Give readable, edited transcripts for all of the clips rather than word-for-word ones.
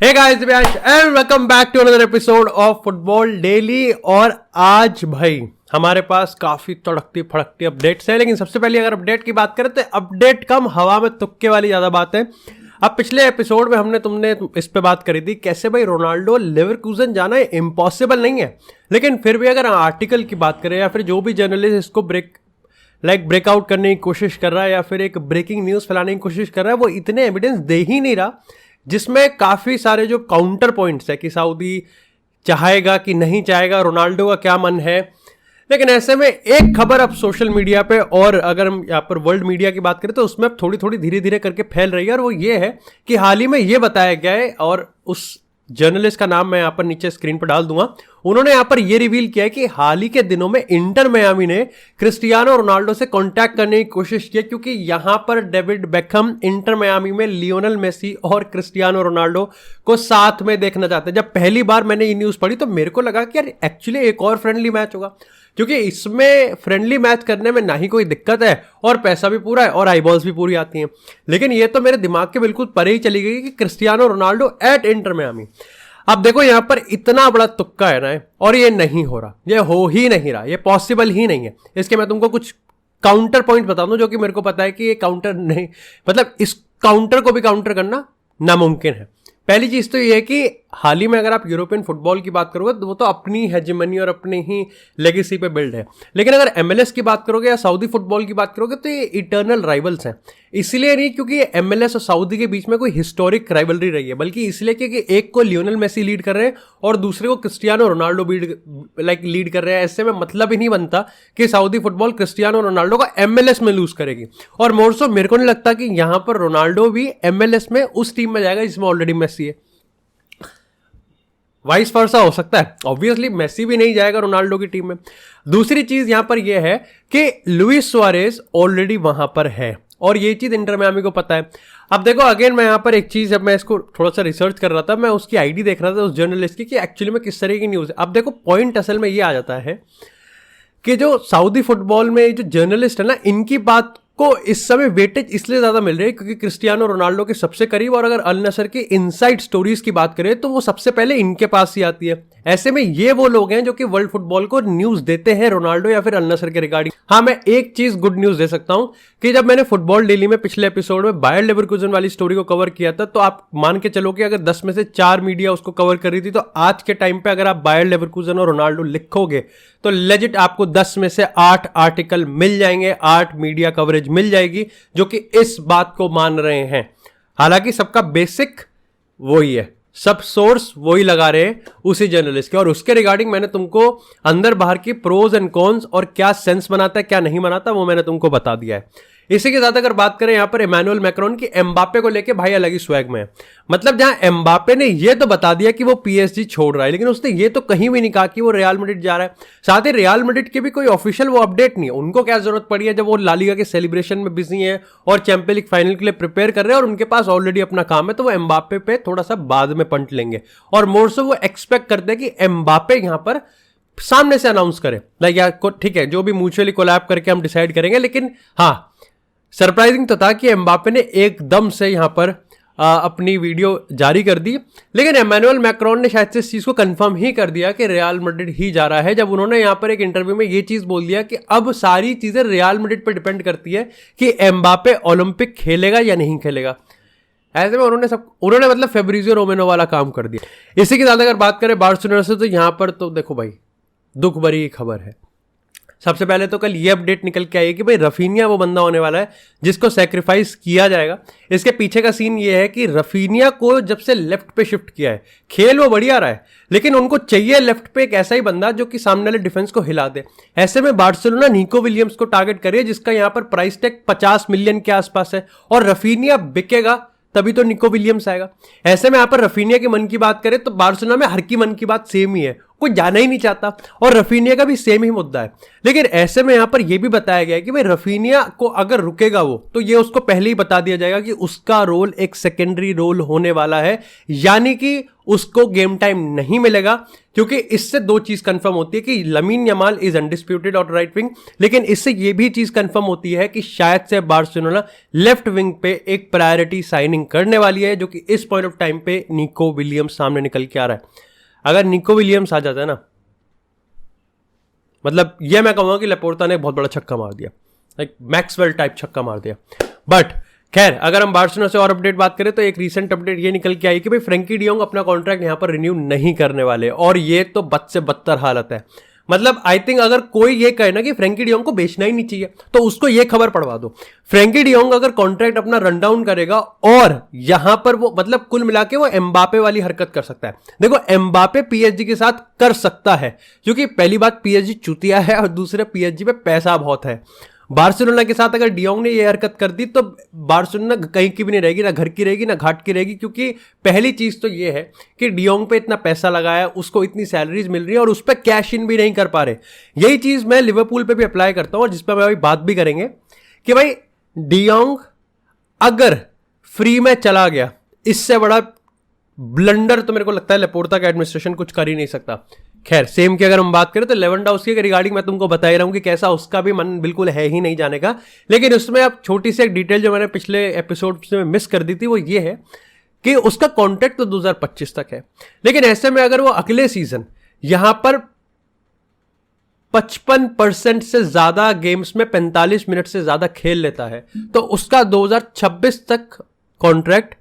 Hey guys, and welcome back to another episode of football daily. और आज भाई हमारे पास काफी तड़कती फड़कती अपडेट्स है, लेकिन सबसे पहले अगर अपडेट की बात करें तो अपडेट कम, हवा में तुक्के वाली ज्यादा बात है। अब पिछले एपिसोड में तुमने इस पे बात करी थी कैसे भाई रोनाल्डो लेवरकूजन जाना है इम्पॉसिबल नहीं है, लेकिन फिर भी अगर आर्टिकल की बात करें या फिर जो भी जर्नलिस्ट इसको ब्रेकआउट करने की कोशिश कर रहा है या फिर एक ब्रेकिंग न्यूज फैलाने की कोशिश कर रहा है, वो इतने एविडेंस दे ही नहीं रहा जिसमें काफी सारे जो काउंटर पॉइंट्स है कि सऊदी चाहेगा कि नहीं चाहेगा, रोनाल्डो का क्या मन है। लेकिन ऐसे में एक खबर अब सोशल मीडिया पे, और अगर हम यहाँ पर वर्ल्ड मीडिया की बात करें तो उसमें अब थोड़ी थोड़ी धीरे धीरे करके फैल रही है, और वो ये है कि हाल ही में ये बताया गया है, और उस जर्नलिस्ट का नाम मैं यहाँ पर नीचे स्क्रीन पर डाल दूंगा। उन्होंने यहाँ पर ये रिवील किया है कि हाल ही के दिनों में इंटर मियामी ने क्रिस्टियानो रोनाल्डो से कांटेक्ट करने की कोशिश की, क्योंकि यहाँ पर डेविड बेकहम इंटर मियामी में लियोनेल मेसी और क्रिस्टियानो रोनाल्डो को साथ में देखना चाहते हैं। जब पहली बार मैंने ये न्यूज़ पढ़ी तो मेरे को लगा कि यार एक्चुअली एक और फ्रेंडली मैच होगा, क्योंकि इसमें फ्रेंडली मैच करने में ना ही कोई दिक्कत है और पैसा भी पूरा है और आईबॉल्स भी पूरी आती हैं। लेकिन ये तो मेरे दिमाग के बिल्कुल परे ही चली गई कि Cristiano Ronaldo at Inter Miami. अब देखो यहाँ पर इतना बड़ा तुक्का है ना, और ये नहीं हो रहा, ये हो ही नहीं रहा, ये पॉसिबल ही नहीं है। इसके मैं तुमको कुछ काउंटर पॉइंट बता दूं जो कि मेरे को पता है कि ये काउंटर नहीं, मतलब इस काउंटर को भी काउंटर करना नामुमकिन है। पहली चीज तो ये है कि हाल ही में अगर आप यूरोपियन फुटबॉल की बात करोगे तो वो तो अपनी हेजेमनी और अपनी ही लेगेसी पे बिल्ड है, लेकिन अगर एमएलएस की बात करोगे या सऊदी फुटबॉल की बात करोगे तो ये इटर्नल राइवल्स हैं। इसलिए नहीं क्योंकि ये एमएलएस और सऊदी के बीच में कोई हिस्टोरिक राइवलरी रही है, बल्कि इसलिए क्योंकि एक को लियोनेल मेसी लीड कर रहे हैं और दूसरे को क्रिस्टियानो रोनाल्डो लीड कर रहे हैं। ऐसे में मतलब ही नहीं बनता कि सऊदी फुटबॉल क्रिस्टियानो रोनाल्डो का एमएलएस में लूज करेगी, और मोरसो मेरे को नहीं लगता कि यहां पर रोनाल्डो भी एमएलएस में उस टीम में जाएगा जिसमें ऑलरेडी मेसी है। वाइस वर्सा हो सकता है, ऑब्वियसली मेसी भी नहीं जाएगा रोनाल्डो की टीम में। दूसरी चीज यहां पर यह है कि लुइस सुआरेज ऑलरेडी वहां पर है, और ये चीज इंटर मियामी को पता है। अब देखो अगेन मैं यहां पर एक चीज, जब मैं इसको थोड़ा सा रिसर्च कर रहा था, मैं उसकी आईडी देख रहा था उस जर्नलिस्ट की कि एक्चुअली में किस तरह की न्यूज है। अब देखो पॉइंट असल में ये आ जाता है कि जो सऊदी फुटबॉल में जो जर्नलिस्ट है ना, इनकी बात को इस समय वेटेज इसलिए ज्यादा मिल रही है क्योंकि क्रिस्टियानो रोनाल्डो के सबसे करीब, और अगर अल नसर की इनसाइड स्टोरीज की बात करें तो वो सबसे पहले इनके पास ही आती है। ऐसे में ये वो लोग हैं जो कि वर्ल्ड फुटबॉल को न्यूज देते हैं रोनाल्डो या फिर अल नसर के रिगार्डिंग। हाँ, मैं एक चीज गुड न्यूज दे सकता हूं कि जब मैंने फुटबॉल डेली में पिछले एपिसोड में बायर लेवरकुजन वाली स्टोरी को कवर किया था, तो आप मान के चलो कि अगर 10 में से 4 मीडिया उसको कवर कर रही थी, तो आज के टाइम पे अगर आप बायर लेवरकुजन और रोनाल्डो लिखोगे तो लेजिट आपको 10 में से 8 आर्टिकल मिल जाएंगे, 8 मीडिया कवरेज मिल जाएगी जो कि इस बात को मान रहे हैं। हालांकि सबका बेसिक वही है, सब सोर्स वही लगा रहे हैं उसी जर्नलिस्ट के, और उसके रिगार्डिंग मैंने तुमको अंदर बाहर की प्रोज एंड कॉन्स और क्या सेंस बनाता है क्या नहीं बनाता वो मैंने तुमको बता दिया है। इसी के साथ अगर बात करें यहां पर इमैनुअल मैक्रोन की एम्बापे को लेके भाई अलग ही स्वैग में है। मतलब जहां एम्बापे ने ये तो बता दिया कि वो पीएसजी छोड़ रहा है, लेकिन उसने ये तो कहीं भी नहीं कहा कि वो रियल मैड्रिड जा रहा है। साथ ही रियल मैड्रिड की भी कोई ऑफिशियल वो अपडेट नहीं है। उनको क्या जरूरत पड़ी है जब वो ला लीगा के सेलिब्रेशन में बिजी है और चैंपियंस लीग फाइनल के लिए प्रिपेयर कर रहे हैं और उनके पास ऑलरेडी अपना काम है, तो वो एम्बापे पे थोड़ा सा बाद में पंट लेंगे, और मोर से वो एक्सपेक्ट करते हैं कि एम्बापे यहां पर सामने से अनाउंस करे, लाइक यार ठीक है जो भी म्यूचुअली कोलैब करके हम डिसाइड करेंगे। लेकिन हाँ, सरप्राइजिंग तो था कि एम्बापे ने एकदम से यहां पर अपनी वीडियो जारी कर दी, लेकिन इमैनुअल मैक्रोन ने शायद से इस चीज को कंफर्म ही कर दिया कि रियल मैड्रिड ही जा रहा है, जब उन्होंने यहां पर एक इंटरव्यू में ये चीज बोल दिया कि अब सारी चीजें रियल मैड्रिड पर डिपेंड करती है कि एम्बापे ओलंपिक खेलेगा या नहीं खेलेगा। ऐसे में उन्होंने मतलब फेब्रिजियो रोमेनो वाला काम कर दिया। इसी के साथ अगर बात करें बार्सिलोना से, तो यहां पर तो देखो भाई दुख भरी खबर है। सबसे पहले तो कल ये अपडेट निकल के आई कि भाई रफीनिया वो बंदा होने वाला है जिसको सैक्रिफाइस किया जाएगा। इसके पीछे का सीन ये है कि रफीनिया को जब से लेफ्ट पे शिफ्ट किया है, खेल वो बढ़िया रहा है, लेकिन उनको चाहिए लेफ्ट पे एक ऐसा ही बंदा जो कि सामने वाले डिफेंस को हिला दे। ऐसे में बार्सिलोना निको विलियम्स को टारगेट करे, जिसका यहाँ पर प्राइस टैग 50 मिलियन के आसपास है, और रफीनिया बिकेगा तभी तो निको विलियम्स आएगा। ऐसे में यहां पर रफीनिया के मन की बात करें तो बार्सिलोना में हर की मन की बात सेम ही है। कोई जाना ही नहीं चाहता। और रफीनिया का भी सेम ही मुद्दा है। लेकिन ऐसे में यहां पर यह भी बताया गया है कि भाई रफीनिया को अगर रुकेगा वो, तो ये उसको पहले ही बता दिया जाएगा कि उसका रोल एक सेकेंडरी रोल होने वाला है, यानी कि उसको गेम टाइम नहीं मिलेगा। क्योंकि इससे दो चीज कंफर्म होती है कि लमीन यमाल इज अनडिस्प्यूटेड और राइट विंग, लेकिन इससे यह भी चीज कंफर्म होती है कि शायद से बार्सिलोना लेफ्ट विंग पे एक प्रायोरिटी साइनिंग करने वाली है, जो कि इस पॉइंट ऑफ टाइम पे निको विलियम्स सामने निकल के आ रहा है। अगर निको विलियम्स आ जाता है ना, मतलब यह मैं कहूंगा कि लेपोर्ता ने बहुत बड़ा छक्का मार दिया, लाइक मैक्सवेल टाइप छक्का मार दिया। बट खैर, अगर हम बार्सिलोना से और अपडेट बात करें तो एक रीसेंट अपडेट ये निकल के आई कि भाई फ्रैंकी डियोंग अपना कॉन्ट्रैक्ट यहां पर रिन्यू नहीं करने वाले, और ये तो बद से बदतर हालत है। मतलब आई थिंक अगर कोई ये कहे ना कि फ्रैंकी डियोंग को बेचना ही नहीं चाहिए, तो उसको ये खबर पढ़वा दो। फ्रैंकी डियोंग अगर कॉन्ट्रैक्ट अपना रन डाउन करेगा और यहां पर वो मतलब कुल मिला के वो एम्बापे वाली हरकत कर सकता है। देखो एम्बापे पीएसजी के साथ कर सकता है, क्योंकि पहली बात पीएसजी चूतिया है और दूसरे पीएसजी पे पैसा बहुत है। बार्सिलोना के साथ अगर डियोंग ने ये हरकत कर दी तो बार्सिलोना कहीं की भी नहीं रहेगी, ना घर की रहेगी ना घाट की रहेगी। क्योंकि पहली चीज तो ये है कि डियोंग पे इतना पैसा लगाया, उसको इतनी सैलरीज मिल रही है और उस पर कैश इन भी नहीं कर पा रहे। यही चीज मैं लिवरपूल पे भी अप्लाई करता हूं और जिस पर मैं अभी बात भी करेंगे कि भाई डियोंग अगर फ्री में चला गया, इससे बड़ा ब्लंडर तो मेरे को लगता है लेपोर्ता का एडमिनिस्ट्रेशन कुछ कर ही नहीं सकता। खैर, सेम की अगर हम बात करें तो लेवेंडोव्स्की के रिगार्डिंग मैं तुमको बता ही रहा हूं कि कैसा उसका भी मन बिल्कुल है ही नहीं जाने का। लेकिन उसमें अब छोटी सी एक डिटेल जो मैंने पिछले एपिसोड में मिस कर दी थी वो ये है कि उसका कॉन्ट्रैक्ट तो 2025 तक है। लेकिन ऐसे में अगर वो अगले सीजन यहां पर 55% से ज्यादा गेम्स में 45 मिनट से ज्यादा खेल लेता है, तो उसका 2026 तक कॉन्ट्रैक्ट,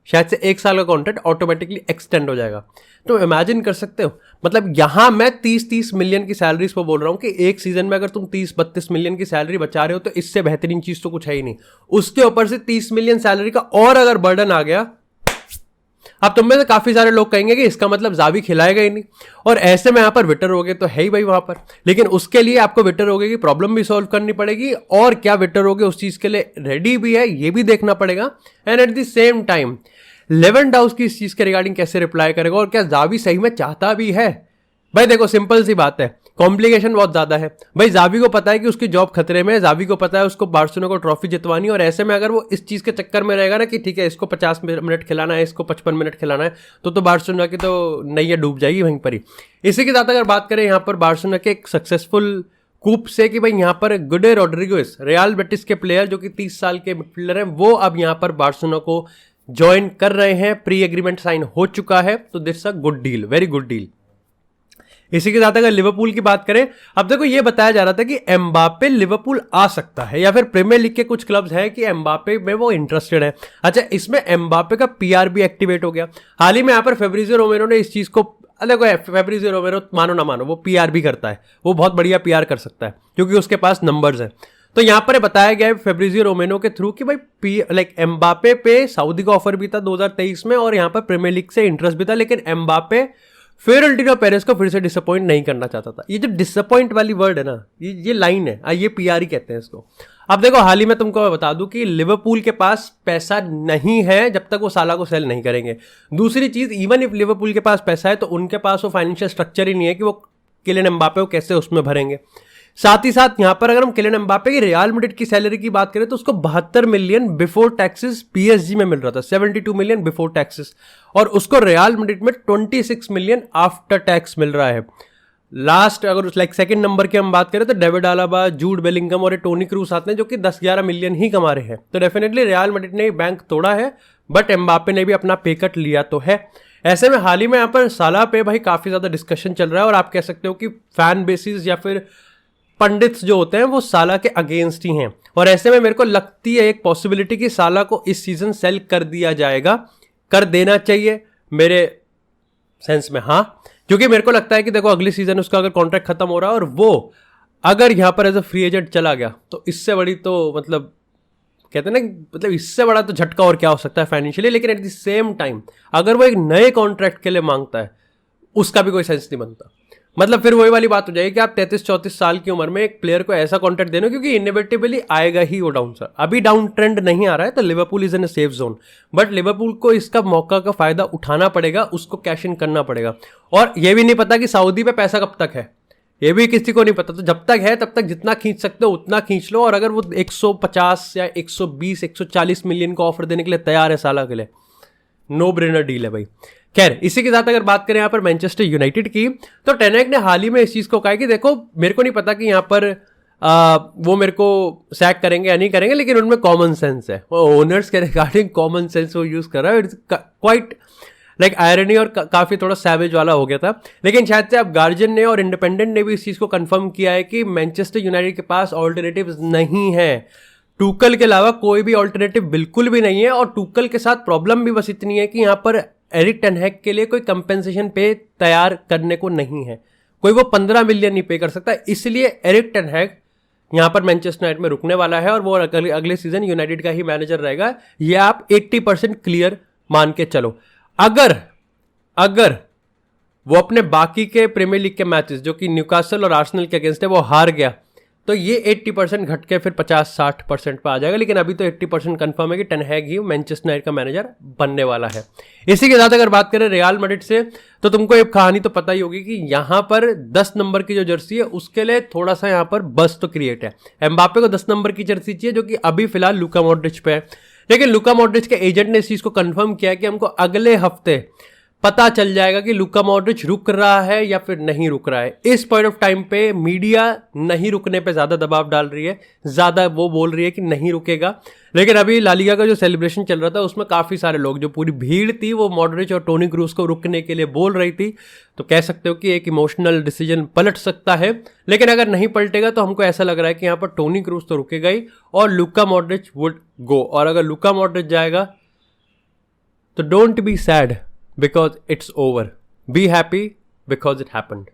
शायद से 1 साल का कॉन्ट्रैक्ट ऑटोमेटिकली एक्सटेंड हो जाएगा। तो इमेजिन कर सकते हो, मतलब यहां मैं 30-30 मिलियन की सैलरीज पर बोल रहा हूं कि एक सीजन में अगर तुम 30-32 मिलियन की सैलरी बचा रहे हो तो इससे बेहतरीन चीज तो कुछ है ही नहीं। उसके ऊपर से 30 मिलियन सैलरी का और अगर बर्डन आ गया, अब तुम में से काफी सारे लोग कहेंगे कि इसका मतलब जावी खिलाएगा ही नहीं, और ऐसे में यहां पर विटर होगे तो है ही भाई वहां पर। लेकिन उसके लिए आपको विटर होगे की प्रॉब्लम भी सॉल्व करनी पड़ेगी, और क्या विटर होगे उस चीज के लिए रेडी भी है ये भी देखना पड़ेगा। And at the same time Lewandowski इस चीज के रिगार्डिंग कैसे रिप्लाई करेगा, और क्या जावी सही में चाहता भी है। भाई देखो सिंपल सी बात है, कॉम्प्लिकेशन बहुत ज्यादा है। भाई जावी को पता है कि उसकी जॉब खतरे में है, जावी को पता है उसको बार्सिलोना को ट्रॉफी जितवानी, और ऐसे में अगर वो इस चीज के चक्कर में रहेगा ना कि ठीक है इसको 50 मिनट खिलाना है, इसको 55 मिनट खिलाना है, तो बार्सिलोना की तो नैया डूब जाएगी वहीं पर ही। इसी के साथ अगर बात करें यहाँ पर बार्सिलोना के एक सक्सेसफुल कूप से कि भाई यहाँ पर गुडे रोड्रिगेज, रियल बेटिस के प्लेयर जो कि 30 साल के मिडफील्डर हैं, वो अब यहाँ पर बार्सिलोना को ज्वाइन कर रहे हैं। प्री एग्रीमेंट साइन हो चुका है, तो this a good deal, very good deal. इसी के साथ अगर लिवरपूल की बात करें, अब देखो ये बताया जा रहा था कि एम्बापे लिवरपूल आ सकता है, या फिर प्रीमियर लीग के कुछ क्लब्स हैं कि एम्बापे में वो इंटरेस्टेड है। अच्छा, इसमें एम्बापे का पीआर भी एक्टिवेट हो गया। हाल ही में यहाँ पर फेब्रिजियो रोमेरो ने इस चीज को, देखो फेब्रिजियो रोमेरो मानो ना मानो वो पीआर भी करता है, वो बहुत बढ़िया पीआर कर सकता है क्योंकि उसके पास नंबर्स हैं। तो यहां पर बताया गया है फेब्रिजियो रोमेनो के थ्रू कि भाई लाइक एम्बापे पे सऊदी का ऑफर भी था 2023 में, और यहां पर प्रीमियर लीग से इंटरेस्ट भी था। लेकिन एम्बापे फ्लोरेंटिनो पेरेस को फिर से डिसअपॉइंट नहीं करना चाहता था। ये जो डिसअपॉइंट वाली वर्ड है ना, ये लाइन है, ये पीआर ही कहते हैं इसको। अब देखो हाल ही में तुमको बता दूं कि लिवरपूल के पास पैसा नहीं है जब तक वो साला को सेल नहीं करेंगे। दूसरी चीज, इवन इफ लिवरपूल के पास पैसा है तो उनके पास वो फाइनेंशियल स्ट्रक्चर ही नहीं है कि वो किलियन एम्बापे को कैसे उसमें भरेंगे। साथ ही साथ यहां पर अगर हम किलियन एम्बापे की रियल मैड्रिड की सैलरी की बात करें तो उसको 72 मिलियन बिफोर टैक्सेस पीएसजी में मिल रहा था, 72 मिलियन बिफोर टैक्सेस, और उसको रियल मैड्रिड में 26 मिलियन आफ्टर टैक्स मिल रहा है। लास्ट अगर लाइक सेकंड नंबर की हम बात करें तो डेविड आलाबा, जूड बेलिंगम और टोनी क्रूस आते हैं जो कि 10-11 मिलियन ही कमा रहे हैं। तो डेफिनेटली रियल मैड्रिड ने बैंक तोड़ा है, बट एम्बापे ने भी अपना पे कट लिया तो है। ऐसे में हाल ही में यहाँ पर साला पे भाई काफी ज्यादा डिस्कशन चल रहा है, और आप कह सकते हो कि फैन बेसिस या फिर पंडित्स जो होते हैं वो साला के अगेंस्ट ही हैं। और ऐसे में मेरे को लगती है एक पॉसिबिलिटी कि साला को इस सीजन सेल कर दिया जाएगा, कर देना चाहिए मेरे सेंस में, हाँ, क्योंकि मेरे को लगता है कि देखो अगली सीजन उसका अगर कॉन्ट्रैक्ट खत्म हो रहा है और वो अगर यहां पर एज अ फ्री एजेंट चला गया तो इससे बड़ी तो मतलब कहते हैं ना, मतलब इससे बड़ा तो झटका और क्या हो सकता है फाइनेंशियली। लेकिन एट द सेम टाइम अगर वो एक नए कॉन्ट्रैक्ट के लिए मांगता है उसका भी कोई सेंस नहीं बनता। मतलब फिर वही वाली बात हो जाएगी कि आप 33-34 साल की उम्र में एक प्लेयर को ऐसा कॉन्ट्रैक्ट देना, क्योंकि इनएविटेबली आएगा ही वो डाउन सर। अभी डाउन ट्रेंड नहीं आ रहा है तो Liverpool is in safe zone, but Liverpool को इसका मौका का फायदा उठाना पड़ेगा, उसको कैश इन करना पड़ेगा। और ये भी नहीं पता कि सऊदी पे पैसा कब तक है, ये भी किसी को नहीं पता। तो जब तक है तब तक जितना खींच सकते हो उतना खींच लो, और अगर वो 150 या 120 140 मिलियन का ऑफर देने के लिए तैयार है साला के लिए, नो ब्रेनर डील है भाई। खैर, इसी के साथ अगर बात करें यहाँ पर मैनचेस्टर यूनाइटेड की, तो टेन हैग ने हाल ही में इस चीज को कहा कि देखो मेरे को नहीं पता कि यहाँ पर वो मेरे को सैक करेंगे या नहीं करेंगे, लेकिन उनमें कॉमन सेंस है। वो ओनर्स के रिगार्डिंग कॉमन सेंस वो यूज कर रहा है। इट्स क्वाइट लाइक आयरनी और काफी थोड़ा सैवेज वाला हो गया था। लेकिन शायद से अब गार्जियन ने और इंडिपेंडेंट ने भी इस चीज को कंफर्म किया है कि मैनचेस्टर यूनाइटेड के पास ऑल्टरनेटिव नहीं है, टूकल के अलावा कोई भी ऑल्टरनेटिव बिल्कुल भी नहीं है। और टूकल के साथ प्रॉब्लम भी बस इतनी है कि यहाँ पर एरिक टेन हैग के लिए कोई कंपेंसेशन पे तैयार करने को नहीं है, कोई वो 15 मिलियन नहीं पे कर सकता। इसलिए एरिक टेन हैग यहाँ पर मैनचेस्टर यूनाइटेड में रुकने वाला है और वो अगले सीजन यूनाइटेड का ही मैनेजर रहेगा। ये आप 80% क्लियर मान के चलो। अगर वो अपने बाकी के प्रीमियर लीग के मैचेस जो कि न्यूकासल और आर्सेनल के अगेंस्ट है वो हार गया, तो ये 80% घट के फिर 50-60% पे आ जाएगा। लेकिन अभी तो 80% कंफर्म है कि टेन हैग ही मैनचेस्टर यूनाइटेड का मैनेजर बनने वाला है। इसी के साथ अगर बात करें रियल मैड्रिड से, तो तुमको ये कहानी तो पता ही होगी कि यहाँ पर 10 नंबर की जो जर्सी है उसके लिए थोड़ा सा यहाँ पर बस तो क्रिएट है। एम्बापे को 10 नंबर की जर्सी चाहिए, जो कि अभी फिलहाल लूका मॉड्रिच पे है। लेकिन लूका मॉड्रिच के एजेंट ने इस चीज को कंफर्म किया कि हमको अगले हफ्ते पता चल जाएगा कि लूका मॉड्रिच रुक रहा है या फिर नहीं रुक रहा है। इस पॉइंट ऑफ टाइम पे मीडिया नहीं रुकने पे ज्यादा दबाव डाल रही है, ज्यादा वो बोल रही है कि नहीं रुकेगा। लेकिन अभी ला लीगा का जो सेलिब्रेशन चल रहा था उसमें काफी सारे लोग, जो पूरी भीड़ थी वो मॉड्रिच और टोनी क्रूज को रुकने के लिए बोल रही थी। तो कह सकते हो कि एक इमोशनल डिसीजन पलट सकता है। लेकिन अगर नहीं पलटेगा तो हमको ऐसा लग रहा है कि यहाँ पर टोनी क्रूज तो रुकेगा ही और लूका मॉड्रिच वुड गो। और अगर लूका मॉड्रिच जाएगा तो don't be sad because it's over. Be happy because it happened.